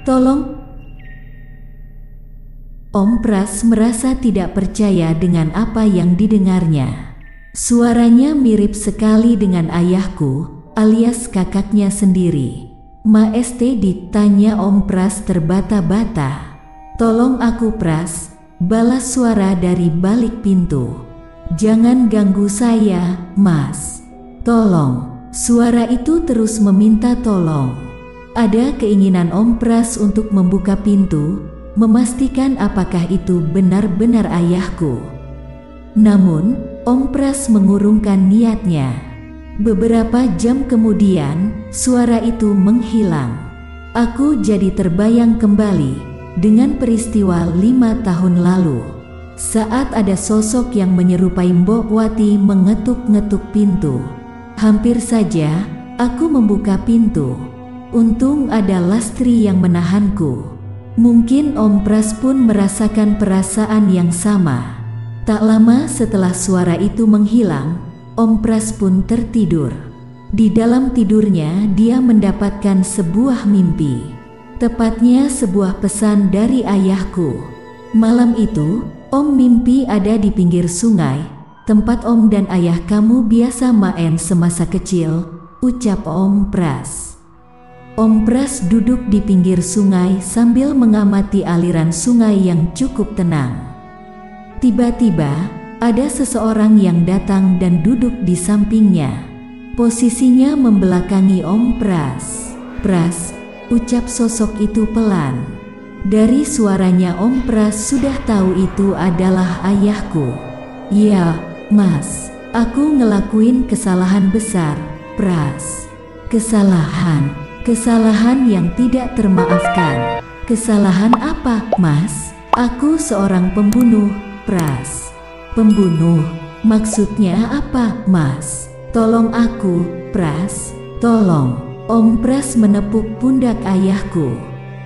Tolong. Om Pras merasa tidak percaya dengan apa yang didengarnya. Suaranya mirip sekali dengan ayahku, alias kakaknya sendiri. Maeste, ditanya Om Pras terbata-bata. Tolong aku Pras, balas suara dari balik pintu. Jangan ganggu saya, Mas. Tolong. Suara itu terus meminta tolong. Ada keinginan Om Pras untuk membuka pintu, memastikan apakah itu benar-benar ayahku. Namun, Om Pras mengurungkan niatnya. Beberapa jam kemudian, suara itu menghilang. Aku jadi terbayang kembali dengan peristiwa 5 tahun lalu. Saat ada sosok yang menyerupai Mbok Wati mengetuk-ngetuk pintu. Hampir saja aku membuka pintu. Untung ada Lastri yang menahanku. Mungkin Om Pras pun merasakan perasaan yang sama. Tak lama setelah suara itu menghilang, Om Pras pun tertidur. Di dalam tidurnya dia mendapatkan sebuah mimpi. Tepatnya sebuah pesan dari ayahku. Malam itu, Om mimpi ada di pinggir sungai, tempat Om dan ayah kamu biasa main semasa kecil, ucap Om Pras. Om Pras duduk di pinggir sungai sambil mengamati aliran sungai yang cukup tenang. Tiba-tiba, ada seseorang yang datang dan duduk di sampingnya. Posisinya membelakangi Om Pras. Pras, ucap sosok itu pelan. Dari suaranya Om Pras sudah tahu itu adalah ayahku. Ya, Mas, aku ngelakuin kesalahan besar, Pras. Kesalahan yang tidak termaafkan. Kesalahan apa, Mas? Aku seorang pembunuh, Pras. Pembunuh? Maksudnya apa, Mas? Tolong aku, Pras. Tolong. Om Pras menepuk pundak ayahku.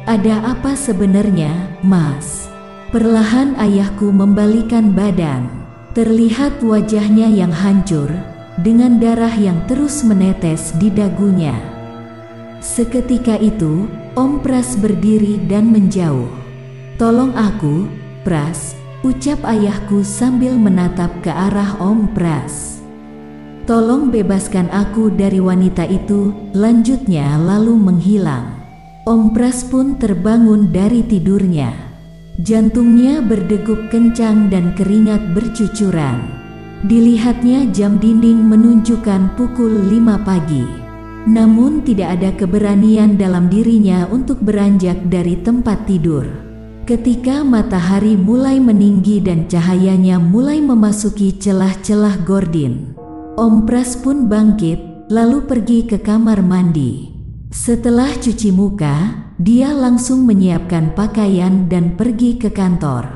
Ada apa sebenarnya, Mas? Perlahan ayahku membalikan badan. Terlihat wajahnya yang hancur, dengan darah yang terus menetes di dagunya. Seketika itu, Om Pras berdiri dan menjauh. Tolong aku, Pras, ucap ayahku sambil menatap ke arah Om Pras. Tolong bebaskan aku dari wanita itu, lanjutnya lalu menghilang. Om Pras pun terbangun dari tidurnya. Jantungnya berdegup kencang dan keringat bercucuran. Dilihatnya jam dinding menunjukkan pukul 5 pagi. Namun tidak ada keberanian dalam dirinya untuk beranjak dari tempat tidur. Ketika matahari mulai meninggi dan cahayanya mulai memasuki celah-celah gordin, Om Pras pun bangkit lalu pergi ke kamar mandi. Setelah cuci muka, dia langsung menyiapkan pakaian dan pergi ke kantor.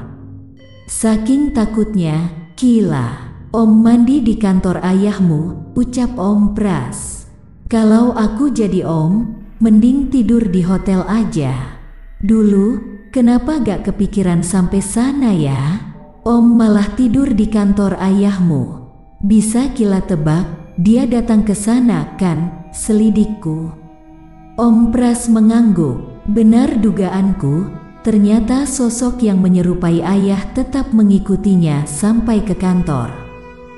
Saking takutnya, gila, Om mandi di kantor ayahmu, ucap Om Pras. Kalau aku jadi Om, mending tidur di hotel aja. Dulu, kenapa gak kepikiran sampai sana ya? Om malah tidur di kantor ayahmu. Bisa Kila tebak, dia datang ke sana kan, selidikku. Om Pras mengangguk. Benar dugaanku, ternyata sosok yang menyerupai ayah tetap mengikutinya sampai ke kantor.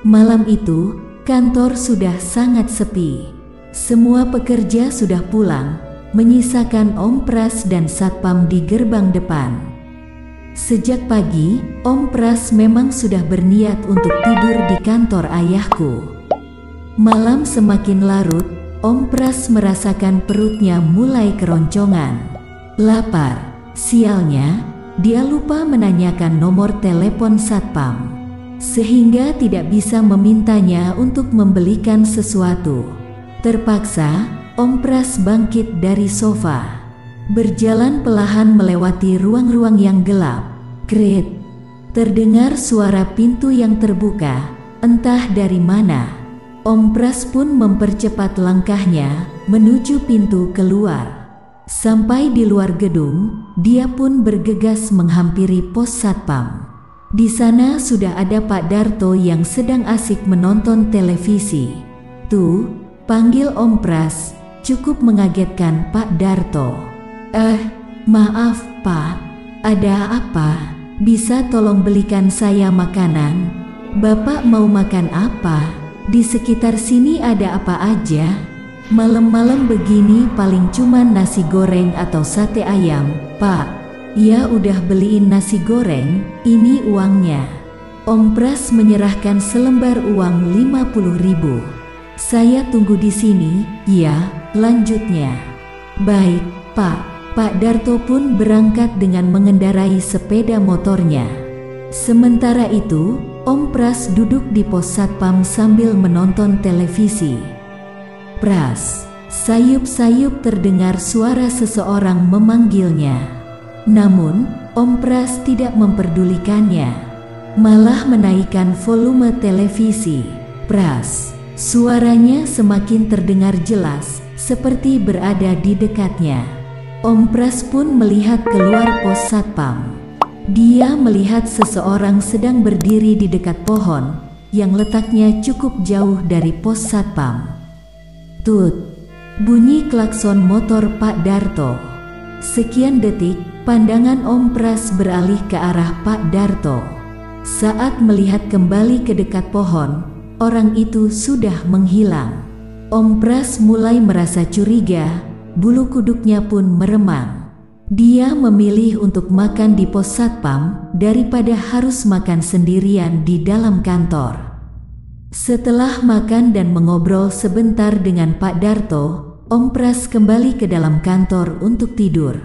Malam itu, kantor sudah sangat sepi. Semua pekerja sudah pulang, menyisakan Om Pras dan Satpam di gerbang depan. Sejak pagi, Om Pras memang sudah berniat untuk tidur di kantor ayahku. Malam semakin larut, Om Pras merasakan perutnya mulai keroncongan. Lapar. Sialnya, dia lupa menanyakan nomor telepon Satpam, sehingga tidak bisa memintanya untuk membelikan sesuatu. Terpaksa, Om Pras bangkit dari sofa. Berjalan perlahan melewati ruang-ruang yang gelap. Kret. Terdengar suara pintu yang terbuka, entah dari mana. Om Pras pun mempercepat langkahnya menuju pintu keluar. Sampai di luar gedung, dia pun bergegas menghampiri pos Satpam. Di sana sudah ada Pak Darto yang sedang asik menonton televisi. Tuh, panggil Om Pras, cukup mengagetkan Pak Darto. Maaf, Pak. Ada apa? Bisa tolong belikan saya makanan? Bapak mau makan apa? Di sekitar sini ada apa aja? Malam-malam begini paling cuman nasi goreng atau sate ayam, Pak. Ya udah beliin nasi goreng, ini uangnya. Om Pras menyerahkan selembar uang 50.000. Saya tunggu di sini, ya, lanjutnya. Baik, Pak. Pak Darto pun berangkat dengan mengendarai sepeda motornya. Sementara itu, Om Pras duduk di pos satpam sambil menonton televisi. Pras, sayup-sayup terdengar suara seseorang memanggilnya. Namun, Om Pras tidak memperdulikannya, malah menaikkan volume televisi. Pras, suaranya semakin terdengar jelas, seperti berada di dekatnya. Om Pras pun melihat keluar pos satpam. Dia melihat seseorang sedang berdiri di dekat pohon yang letaknya cukup jauh dari pos satpam. Tut, bunyi klakson motor Pak Darto. Sekian detik, pandangan Om Pras beralih ke arah Pak Darto. Saat melihat kembali ke dekat pohon, orang itu sudah menghilang. Om Pras mulai merasa curiga. Bulu kuduknya pun meremang. Dia memilih untuk makan di pos satpam daripada harus makan sendirian di dalam kantor. Setelah makan dan mengobrol sebentar dengan Pak Darto, Om Pras kembali ke dalam kantor untuk tidur.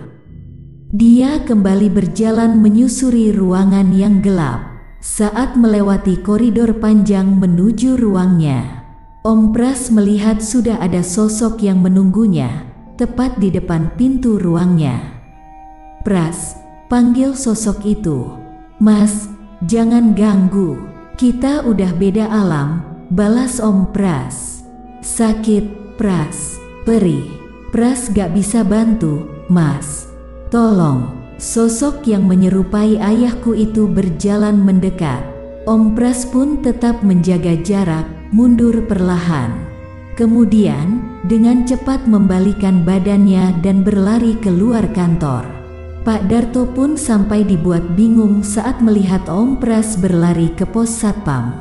Dia kembali berjalan menyusuri ruangan yang gelap. Saat melewati koridor panjang menuju ruangnya, Om Pras melihat sudah ada sosok yang menunggunya tepat di depan pintu ruangnya. Pras, panggil sosok itu. Mas, jangan ganggu. Kita udah beda alam, balas Om Pras. Sakit, Pras. Perih. Pras gak bisa bantu, Mas. Tolong. Sosok yang menyerupai ayahku itu berjalan mendekat. Om Pras pun tetap menjaga jarak, mundur perlahan. Kemudian, dengan cepat membalikan badannya dan berlari keluar kantor. Pak Darto pun sampai dibuat bingung saat melihat Om Pras berlari ke pos satpam.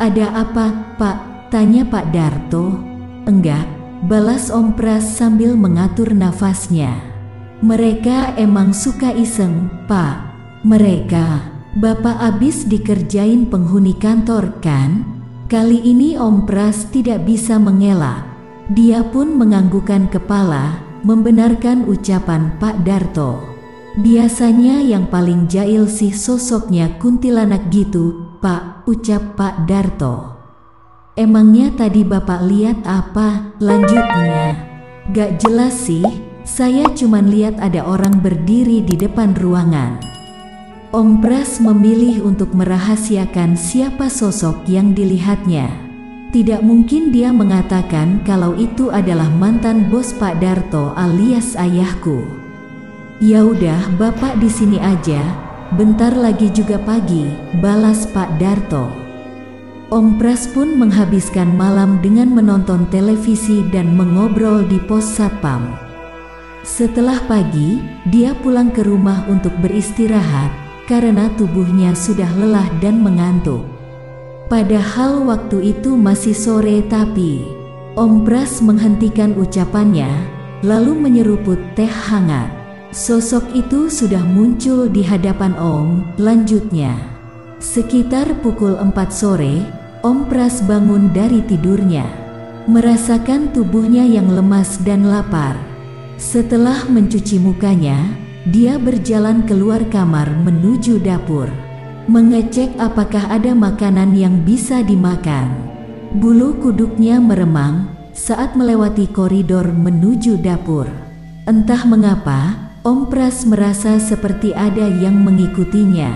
Ada apa, Pak? Tanya Pak Darto. Enggak, balas Om Pras sambil mengatur nafasnya. Mereka emang suka iseng, Pak. Mereka, Bapak abis dikerjain penghuni kantor kan? Kali ini Om Pras tidak bisa mengelak. Dia pun menganggukkan kepala, membenarkan ucapan Pak Darto. Biasanya yang paling jahil sih sosoknya kuntilanak gitu, Pak, ucap Pak Darto. Emangnya tadi Bapak lihat apa? Lanjutnya. Gak jelas sih, saya cuman lihat ada orang berdiri di depan ruangan. Om Pras memilih untuk merahasiakan siapa sosok yang dilihatnya. Tidak mungkin dia mengatakan kalau itu adalah mantan bos Pak Darto alias ayahku. Ya udah, Bapak di sini aja. Bentar lagi juga pagi, balas Pak Darto. Om Pras pun menghabiskan malam dengan menonton televisi dan mengobrol di pos satpam. Setelah pagi, dia pulang ke rumah untuk beristirahat karena tubuhnya sudah lelah dan mengantuk. Padahal waktu itu masih sore tapi Om Pras menghentikan ucapannya lalu menyeruput teh hangat. Sosok itu sudah muncul di hadapan Om. Lanjutnya, sekitar pukul 4 sore, Om Pras bangun dari tidurnya, merasakan tubuhnya yang lemas dan lapar. Setelah mencuci mukanya, dia berjalan keluar kamar menuju dapur, mengecek apakah ada makanan yang bisa dimakan. Bulu kuduknya meremang saat melewati koridor menuju dapur. Entah mengapa, Om Pras merasa seperti ada yang mengikutinya.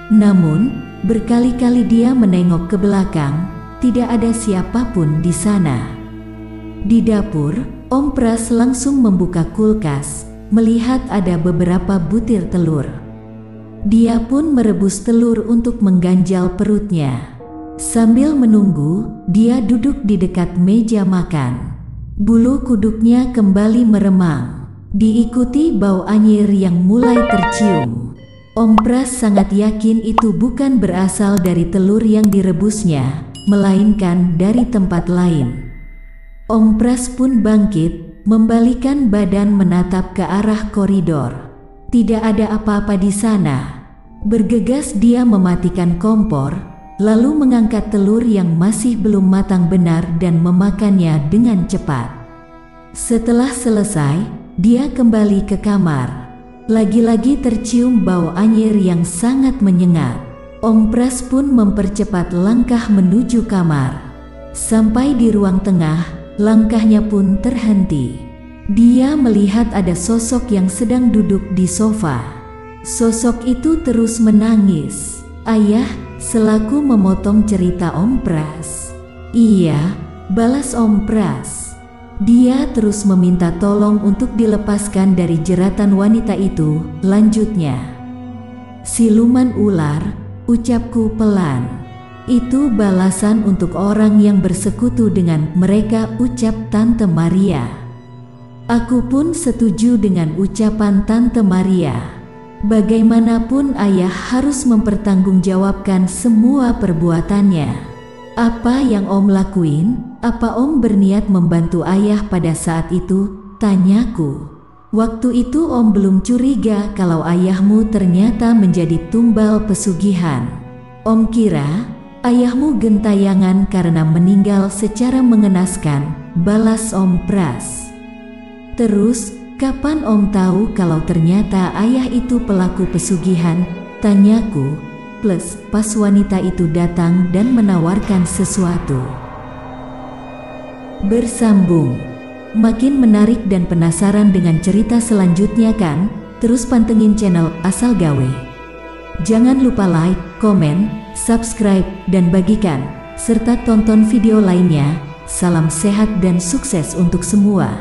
Namun, berkali-kali dia menengok ke belakang, tidak ada siapapun di sana. Di dapur, Om Pras langsung membuka kulkas, melihat ada beberapa butir telur. Dia pun merebus telur untuk mengganjal perutnya. Sambil menunggu, dia duduk di dekat meja makan. Bulu kuduknya kembali meremang. diikuti bau anyir yang mulai tercium. Om Pras sangat yakin itu bukan berasal dari telur yang direbusnya, melainkan dari tempat lain. Om Pras pun bangkit, membalikan badan menatap ke arah koridor. Tidak ada apa-apa di sana. Bergegas dia mematikan kompor, lalu mengangkat telur yang masih belum matang benar dan memakannya dengan cepat. Setelah selesai, dia kembali ke kamar. Lagi-lagi tercium bau anyir yang sangat menyengat. Om Pras pun mempercepat langkah menuju kamar. Sampai di ruang tengah, langkahnya pun terhenti. Dia melihat ada sosok yang sedang duduk di sofa. Sosok itu terus menangis. "Ayah," selaku memotong cerita Om Pras. "Iya," balas Om Pras. Dia terus meminta tolong untuk dilepaskan dari jeratan wanita itu. Lanjutnya, "Siluman ular," ucapku pelan. "Itu balasan untuk orang yang bersekutu dengan mereka," ucap Tante Maria. Aku pun setuju dengan ucapan Tante Maria. Bagaimanapun ayah harus mempertanggungjawabkan semua perbuatannya. "Apa yang Om lakuin? Apa Om berniat membantu ayah pada saat itu?" tanyaku. "Waktu itu Om belum curiga kalau ayahmu ternyata menjadi tumbal pesugihan. Om kira ayahmu gentayangan karena meninggal secara mengenaskan," balas Om Pras. "Terus, kapan Om tahu kalau ternyata ayah itu pelaku pesugihan?" tanyaku. Plus, pas wanita itu datang dan menawarkan sesuatu. Bersambung. Makin menarik dan penasaran dengan cerita selanjutnya kan? Terus pantengin channel Asal Gawe. Jangan lupa like, komen, subscribe, dan bagikan, serta tonton video lainnya. Salam sehat dan sukses untuk semua.